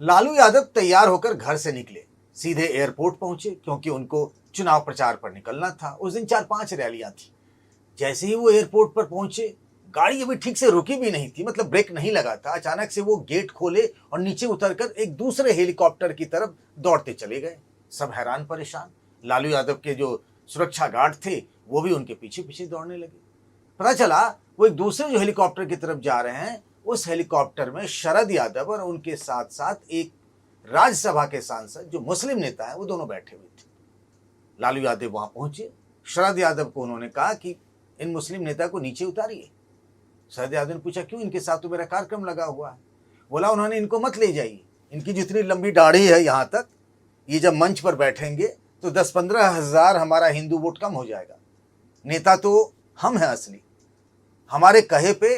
लालू यादव तैयार होकर घर से निकले, सीधे एयरपोर्ट पहुंचे क्योंकि उनको चुनाव प्रचार पर निकलना था। उस दिन 4-5 रैलियां थी। जैसे ही वो एयरपोर्ट पर पहुंचे, गाड़ी अभी ठीक से रुकी भी नहीं थी, मतलब ब्रेक नहीं लगा था। अचानक से वो गेट खोले और नीचे उतरकर एक दूसरे हेलीकॉप्टर की तरफ दौड़ते चले गए। सब हैरान परेशान। लालू यादव के जो सुरक्षा गार्ड थे वो भी उनके पीछे पीछे दौड़ने लगे। पता चला वो एक दूसरे जो हेलीकॉप्टर की तरफ जा रहे हैं, उस हेलीकॉप्टर में शरद यादव और उनके साथ साथ एक राज्यसभा के सांसद जो मुस्लिम नेता है वो दोनों बैठे हुए थे। लालू यादव वहां पहुंचे। शरद यादव को उन्होंने कहा कि इन मुस्लिम नेता को नीचे उतारिए। शरद यादव ने पूछा, क्यों? इनके साथ तो मेरा कार्यक्रम लगा हुआ है। बोला, उन्होंने इनको मत ले जाइए, इनकी जितनी लंबी दाढ़ी है यहाँ तक, ये जब मंच पर बैठेंगे तो 10-15 हजार हमारा हिंदू वोट कम हो जाएगा। नेता तो हम हैं असली, हमारे कहे पे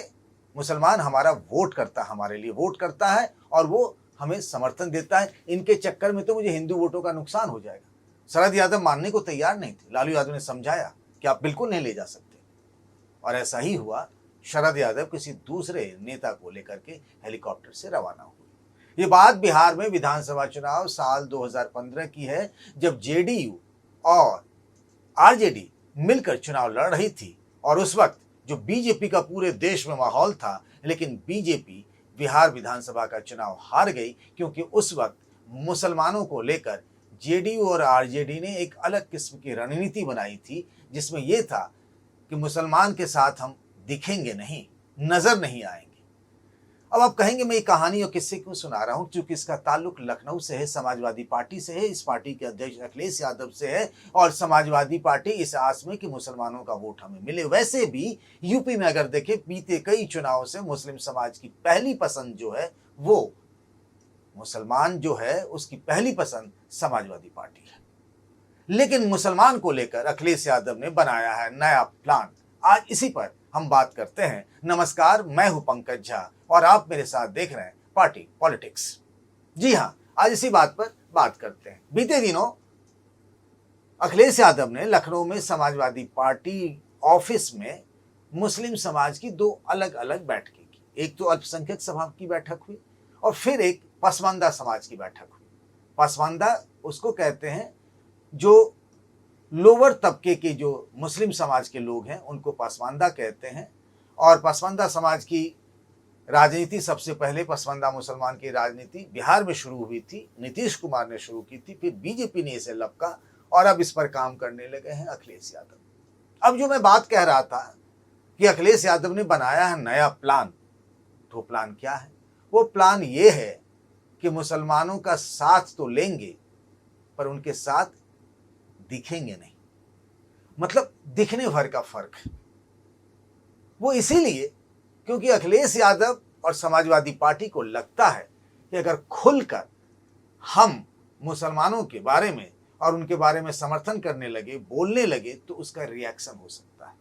मुसलमान हमारा वोट करता है, हमारे लिए वोट करता है और वो हमें समर्थन देता है। इनके चक्कर में तो मुझे हिंदू वोटों का नुकसान हो जाएगा। शरद यादव मानने को तैयार नहीं थे। लालू यादव ने समझाया कि आप बिल्कुल नहीं ले जा सकते, और ऐसा ही हुआ। शरद यादव किसी दूसरे नेता को लेकर के हेलीकॉप्टर से रवाना हुए। ये बात बिहार में विधानसभा चुनाव साल 2015 की है, जब जेडीयू और आरजेडी मिलकर चुनाव लड़ रही थी। और उस वक्त जो बीजेपी का पूरे देश में माहौल था, लेकिन बीजेपी बिहार विधानसभा का चुनाव हार गई क्योंकि उस वक्त मुसलमानों को लेकर जेडीयू और आरजेडी ने एक अलग किस्म की रणनीति बनाई थी, जिसमें यह था कि मुसलमान के साथ हम दिखेंगे नहीं, नजर नहीं आएंगे। अब आप कहेंगे मैं ये कहानी और किस्से क्यों सुना रहा हूं? क्योंकि इसका ताल्लुक लखनऊ से है, समाजवादी पार्टी से है। इस पार्टी के अध्यक्ष अखिलेश यादव से है और समाजवादी पार्टी इस आस में कि मुसलमानों का वोट हमें मिले। वैसे भी यूपी में अगर देखें, बीते कई चुनाव से मुस्लिम समाज की पहली पसंद जो है वो मुसलमान जो है, उसकी पहली पसंद समाजवादी पार्टी है। लेकिन मुसलमान को लेकर अखिलेश यादव ने बनाया है नया प्लान। आज इसी पर हम बात करते हैं। नमस्कार, मैं हूं पंकज झा और आप मेरे साथ देख रहे हैं पार्टी पॉलिटिक्स। जी हां, आज इसी बात पर बात करते हैं। बीते दिनों अखिलेश यादव ने लखनऊ में समाजवादी पार्टी ऑफिस में मुस्लिम समाज की दो अलग अलग बैठकें की। एक तो अल्पसंख्यक सभा की बैठक हुई और फिर एक पसमानदा समाज की बैठक हुई। पसमानदा उसको कहते हैं जो लोअर तबके के जो मुस्लिम समाज के लोग हैं उनको पसमानदा कहते हैं। और पसमानदा समाज की राजनीति सबसे पहले, पसमानदा मुसलमान की राजनीति बिहार में शुरू हुई थी, नीतीश कुमार ने शुरू की थी, फिर बीजेपी ने इसे लपका और अब इस पर काम करने लगे हैं अखिलेश यादव। अब जो मैं बात कह रहा था कि अखिलेश यादव ने बनाया है नया प्लान, तो प्लान क्या है? वो प्लान ये है कि मुसलमानों का साथ तो लेंगे पर उनके साथ दिखेंगे नहीं। मतलब दिखने भर का फर्क है। वो इसीलिए क्योंकि अखिलेश यादव और समाजवादी पार्टी को लगता है कि अगर खुलकर हम मुसलमानों के बारे में और उनके बारे में समर्थन करने लगे, बोलने लगे, तो उसका रिएक्शन हो सकता है।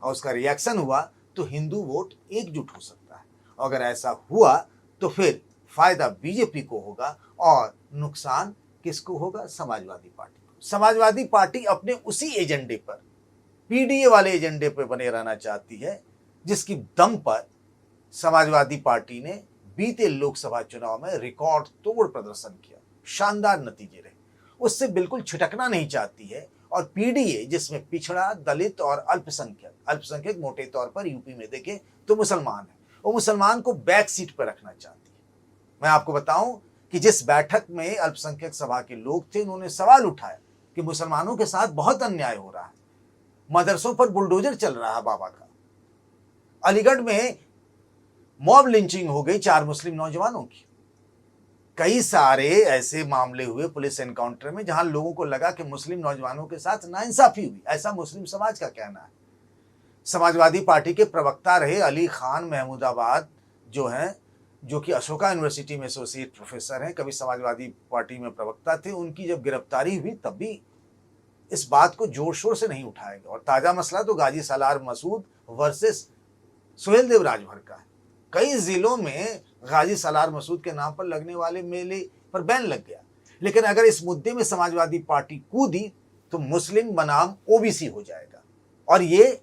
और उसका रिएक्शन हुआ तो हिंदू वोट एकजुट हो सकता है। और अगर ऐसा हुआ तो फिर फायदा बीजेपी को होगा और नुकसान किसको होगा? समाजवादी पार्टी को। समाजवादी पार्टी अपने उसी एजेंडे पर, पीडीए वाले एजेंडे पर बने रहना चाहती है, जिसकी दम पर समाजवादी पार्टी ने बीते लोकसभा चुनाव में रिकॉर्ड तोड़ प्रदर्शन किया, शानदार नतीजे रहे। उससे बिल्कुल छिटकना नहीं चाहती है। और पीडीए जिसमें पिछड़ा, दलित और अल्पसंख्यक मोटे तौर पर यूपी में देखें तो मुसलमान है, वो मुसलमान को बैक सीट पर रखना चाहती है। मैं आपको बताऊं कि जिस बैठक में अल्पसंख्यक सभा के लोग थे, उन्होंने सवाल उठाया कि मुसलमानों के साथ बहुत अन्याय हो रहा है, मदरसों पर बुलडोजर चल रहा है बाबा का। अलीगढ़ में मॉब लिंचिंग हो गई 4 मुस्लिम नौजवानों की। कई सारे ऐसे मामले हुए पुलिस एनकाउंटर में जहां लोगों को लगा कि मुस्लिम नौजवानों के साथ नाइंसाफी हुई, ऐसा मुस्लिम समाज का कहना है। समाजवादी पार्टी के प्रवक्ता रहे अली खान महमूदाबाद जो हैं, जो कि अशोका यूनिवर्सिटी में एसोसिएट प्रोफेसर हैं, कभी समाजवादी पार्टी में प्रवक्ता थे। उनकी जब गिरफ्तारी हुई तब भी इस बात को जोर शोर से नहीं उठाया गया। और ताजा मसला तो गाजी सलार मसूद वर्सेस सुहेल देव राजभर का है। कई जिलों में गाजी सलार मसूद के नाम पर लगने वाले मेले पर बैन लग गया। लेकिन अगर इस मुद्दे में समाजवादी पार्टी कूदी तो मुस्लिम बनाम ओबीसी हो जाएगा, और ये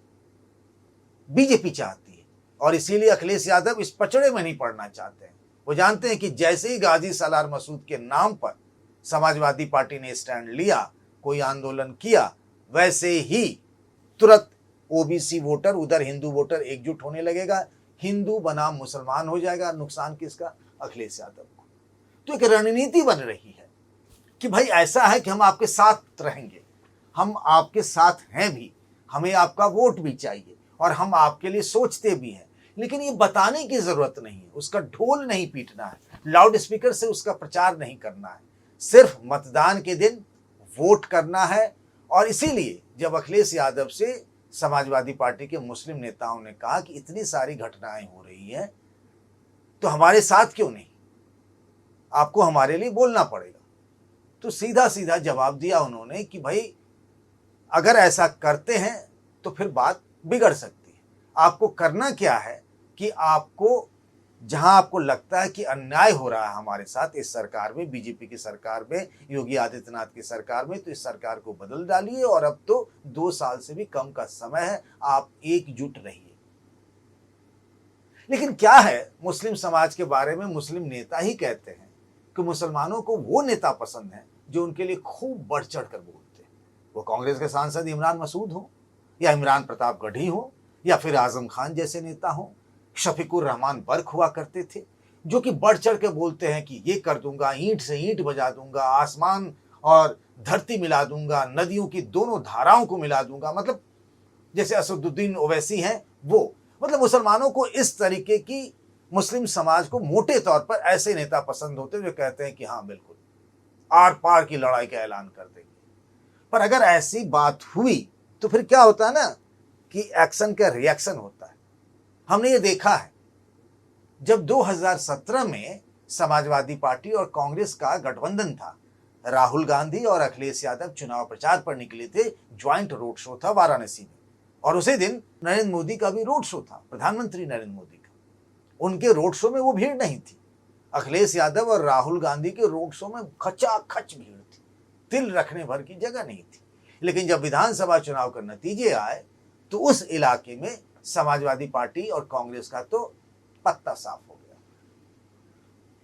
बीजेपी चाहती है। और इसीलिए अखिलेश यादव इस पचड़े में नहीं पड़ना चाहते हैं। वो जानते हैं कि जैसे ही गाजी सलार मसूद के नाम पर समाजवादी पार्टी ने स्टैंड लिया, कोई आंदोलन किया, वैसे ही तुरंत ओबीसी वोटर, उधर हिंदू वोटर एकजुट होने लगेगा, हिंदू बनाम मुसलमान हो जाएगा। नुकसान किसका? अखिलेश यादव को। तो एक रणनीति बन रही है कि भाई ऐसा है कि हम आपके साथ रहेंगे, हम आपके साथ हैं भी, हमें आपका वोट भी चाहिए और हम आपके लिए सोचते भी हैं, लेकिन ये बताने की जरूरत नहीं है, उसका ढोल नहीं पीटना है, लाउड स्पीकर से उसका प्रचार नहीं करना है, सिर्फ मतदान के दिन वोट करना है। और इसीलिए जब अखिलेश यादव से समाजवादी पार्टी के मुस्लिम नेताओं ने कहा कि इतनी सारी घटनाएं हो रही हैं तो हमारे साथ क्यों नहीं, आपको हमारे लिए बोलना पड़ेगा, तो सीधा सीधा जवाब दिया उन्होंने कि भाई अगर ऐसा करते हैं तो फिर बात बिगड़ सकती है। आपको करना क्या है कि आपको जहां आपको लगता है कि अन्याय हो रहा है हमारे साथ इस सरकार में, बीजेपी की सरकार में, योगी आदित्यनाथ की सरकार में, तो इस सरकार को बदल डालिए और अब तो 2 साल से भी कम का समय है, आप एकजुट रहिए। लेकिन क्या है, मुस्लिम समाज के बारे में मुस्लिम नेता ही कहते हैं कि मुसलमानों को वो नेता पसंद है जो उनके लिए खूब बढ़ चढ़ कर बोलते हैं। वो कांग्रेस के सांसद इमरान मसूद हो या इमरान प्रतापगढ़ी हो या फिर आजम खान जैसे नेता हो, शफीकुर रहमान बर्क हुआ करते थे, जो कि बढ़ चढ़ के बोलते हैं कि ये कर दूंगा, ईंट से ईंट बजा दूंगा, आसमान और धरती मिला दूंगा, नदियों की दोनों धाराओं को मिला दूंगा। मतलब जैसे असदुद्दीन ओवैसी हैं वो, मतलब मुसलमानों को इस तरीके की, मुस्लिम समाज को मोटे तौर पर ऐसे नेता पसंद होते जो कहते हैं कि हाँ बिल्कुल आर पार की लड़ाई का ऐलान कर देंगे। पर अगर ऐसी बात हुई तो फिर क्या होता है ना कि एक्शन का रिएक्शन होता है। हमने ये देखा है, जब 2017 में समाजवादी पार्टी और कांग्रेस का गठबंधन था, राहुल गांधी और अखिलेश यादव चुनाव प्रचार पर निकले थे, ज्वाइंट रोड शो था वाराणसी में, और उसी दिन नरेंद्र मोदी का भी रोड शो था, प्रधानमंत्री नरेंद्र मोदी का। उनके रोड शो में वो भीड़ नहीं थी, अखिलेश यादव और राहुल गांधी के रोड शो में खचाखच भीड़ थी, तिल रखने भर की जगह नहीं थी। लेकिन जब विधानसभा चुनाव के नतीजे आए तो उस इलाके में समाजवादी पार्टी और कांग्रेस का तो पत्ता साफ हो गया।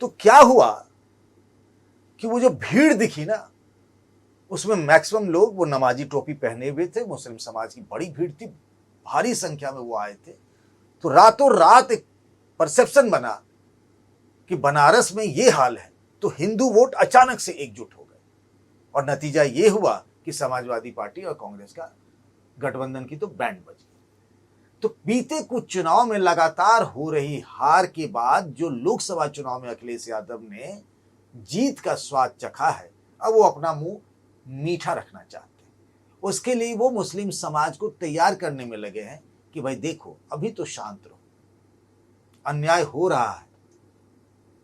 तो क्या हुआ कि वो जो भीड़ दिखी ना, उसमें मैक्सिमम लोग वो नमाजी टोपी पहने हुए थे, मुस्लिम समाज की बड़ी भीड़ थी, भारी संख्या में वो आए थे। तो रातों रात एक परसेप्शन बना कि बनारस में ये हाल है तो हिंदू वोट अचानक से एकजुट हो गए, और नतीजा ये हुआ कि समाजवादी पार्टी और कांग्रेस का गठबंधन की तो बैंड बजी। तो बीते कुछ चुनाव में लगातार हो रही हार के बाद जो लोकसभा चुनाव में अखिलेश यादव ने जीत का स्वाद चखा है, अब वो अपना मुंह मीठा रखना चाहते हैं। उसके लिए वो मुस्लिम समाज को तैयार करने में लगे हैं कि भाई देखो अभी तो शांत रहो, अन्याय हो रहा है,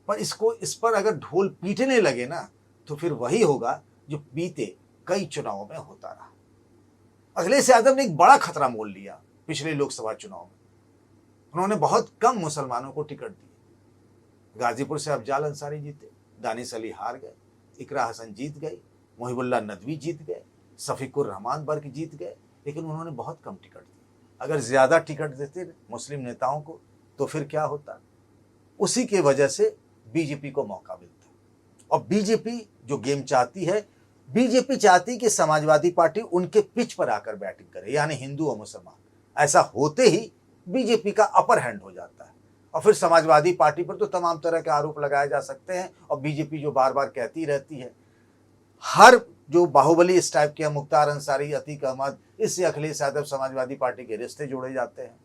पर इस पर अगर ढोल पीटने लगे ना तो फिर वही होगा जो बीते कई चुनावों में होता रहा। अखिलेश यादव ने एक बड़ा खतरा मोल लिया पिछले लोकसभा चुनाव में। उन्होंने बहुत कम मुसलमानों को टिकट दिए। गाजीपुर से अफजाल अंसारी जीते, दानिश अली हार गए, इकरा हसन जीत गई, मुहिबुल्लाह नदवी जीत गए, शफीकुर रहमान बर्क जीत गए, लेकिन उन्होंने बहुत कम टिकट दिए। अगर ज्यादा टिकट देते मुस्लिम नेताओं को तो फिर क्या होता? उसी के वजह से बीजेपी को मौका मिलता। और बीजेपी जो गेम चाहती है, बीजेपी चाहती कि समाजवादी पार्टी उनके पिच पर आकर बैटिंग करे, यानी हिंदू और मुसलमान। ऐसा होते ही बीजेपी का अपर हैंड हो जाता है, और फिर समाजवादी पार्टी पर तो तमाम तरह के आरोप लगाए जा सकते हैं। और बीजेपी जो बार बार कहती रहती है, हर जो बाहुबली इस टाइप के मुख्तार अंसारी, अतीक अहमद, इससे अखिलेश यादव समाजवादी पार्टी के रिश्ते जोड़े जाते हैं।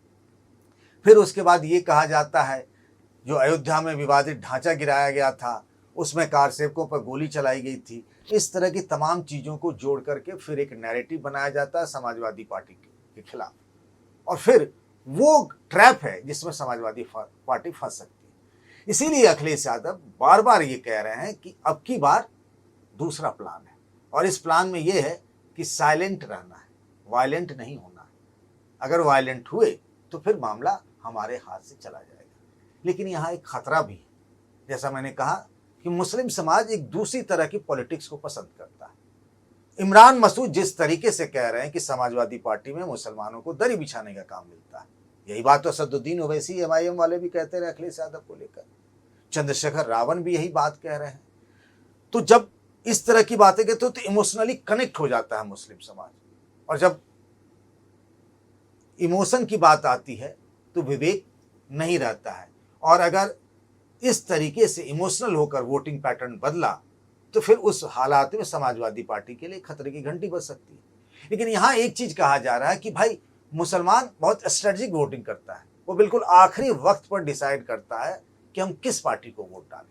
फिर उसके बाद ये कहा जाता है जो अयोध्या में विवादित ढांचा गिराया गया था, उसमें कार सेवकों पर गोली चलाई गई थी। इस तरह की तमाम चीजों को जोड़ करके फिर एक नैरेटिव बनाया जाता है समाजवादी पार्टी के खिलाफ, और फिर वो ट्रैप है जिसमें समाजवादी पार्टी फंस सकती है। इसीलिए अखिलेश यादव बार बार ये कह रहे हैं कि अब की बार दूसरा प्लान है, और इस प्लान में ये है कि साइलेंट रहना है, वायलेंट नहीं होना है। अगर वायलेंट हुए तो फिर मामला हमारे हाथ से चला जाएगा। लेकिन यहाँ एक खतरा भी है, जैसा मैंने कहा कि मुस्लिम समाज एक दूसरी तरह की पॉलिटिक्स को पसंद करता है। इमरान मसूद जिस तरीके से कह रहे हैं कि समाजवादी पार्टी में मुसलमानों को दरी बिछाने का काम मिलता है, यही बात तो असदुद्दीन ओवैसी एमआईएम वाले भी कहते रहे अखिलेश यादव को लेकर। चंद्रशेखर रावण भी यही बात कह रहे हैं। तो जब इस तरह की बातें कहते हो तो इमोशनली कनेक्ट हो जाता है मुस्लिम समाज, और जब इमोशन की बात आती है तो विवेक नहीं रहता है। और अगर इस तरीके से इमोशनल होकर वोटिंग पैटर्न बदला तो फिर उस हालात में समाजवादी पार्टी के लिए खतरे की घंटी बज सकती है। लेकिन यहाँ एक चीज कहा जा रहा है कि भाई मुसलमान बहुत स्ट्रेटेजिक वोटिंग करता है, वो बिल्कुल आखिरी वक्त पर डिसाइड करता है कि हम किस पार्टी को वोट डालें।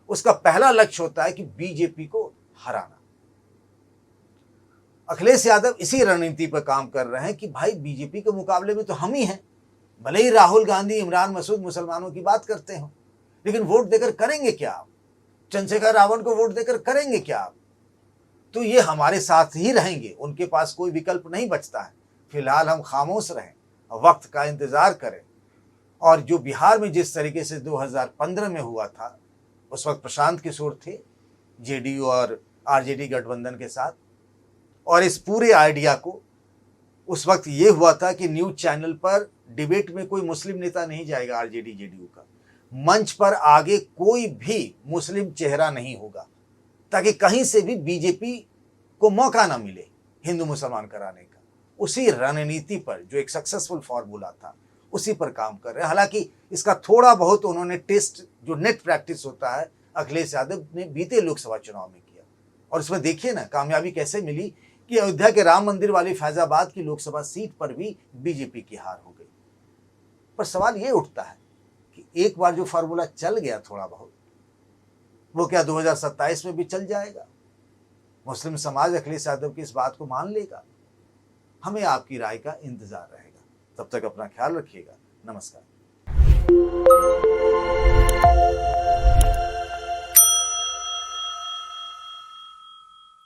उसका पहला लक्ष्य होता है कि बीजेपी को हराना। अखिलेश यादव इसी रणनीति पर काम कर रहे हैं कि भाई बीजेपी के मुकाबले में तो हम ही हैं, भले ही राहुल गांधी, इमरान मसूद मुसलमानों की बात करते हो, लेकिन वोट देकर करेंगे क्या आप? चंद्रशेखर रावण को वोट देकर करेंगे क्या आप? तो ये हमारे साथ ही रहेंगे, उनके पास कोई विकल्प नहीं बचता है। फिलहाल हम खामोश रहें, वक्त का इंतजार करें। और जो बिहार में जिस तरीके से 2015 में हुआ था, उस वक्त प्रशांत किशोर थे जेडीयू और आरजेडी गठबंधन के साथ, और इस पूरे आइडिया को उस वक्त ये हुआ था कि न्यूज चैनल पर डिबेट में कोई मुस्लिम नेता नहीं जाएगा आरजेडी जेडीयू का, मंच पर आगे कोई भी मुस्लिम चेहरा नहीं होगा, ताकि कहीं से भी बीजेपी को मौका ना मिले हिंदू मुसलमान कराने का। उसी रणनीति पर, जो एक सक्सेसफुल फॉर्मूला था, उसी पर काम कर रहे हैं। हालांकि इसका थोड़ा बहुत उन्होंने टेस्ट, जो नेट प्रैक्टिस होता है, अखिलेश यादव ने बीते लोकसभा चुनाव में किया, और उसमें देखिए ना कामयाबी कैसे मिली कि अयोध्या के राम मंदिर वाली फैजाबाद की लोकसभा सीट पर भी बीजेपी की हार हो गई। पर सवाल ये उठता है कि एक बार जो फार्मूला चल गया थोड़ा बहुत, वो क्या 2027 में भी चल जाएगा? मुस्लिम समाज अखिलेश यादव की इस बात को मान लेगा? हमें आपकी राय का इंतजार रहेगा। तब तक अपना ख्याल रखिएगा। नमस्कार।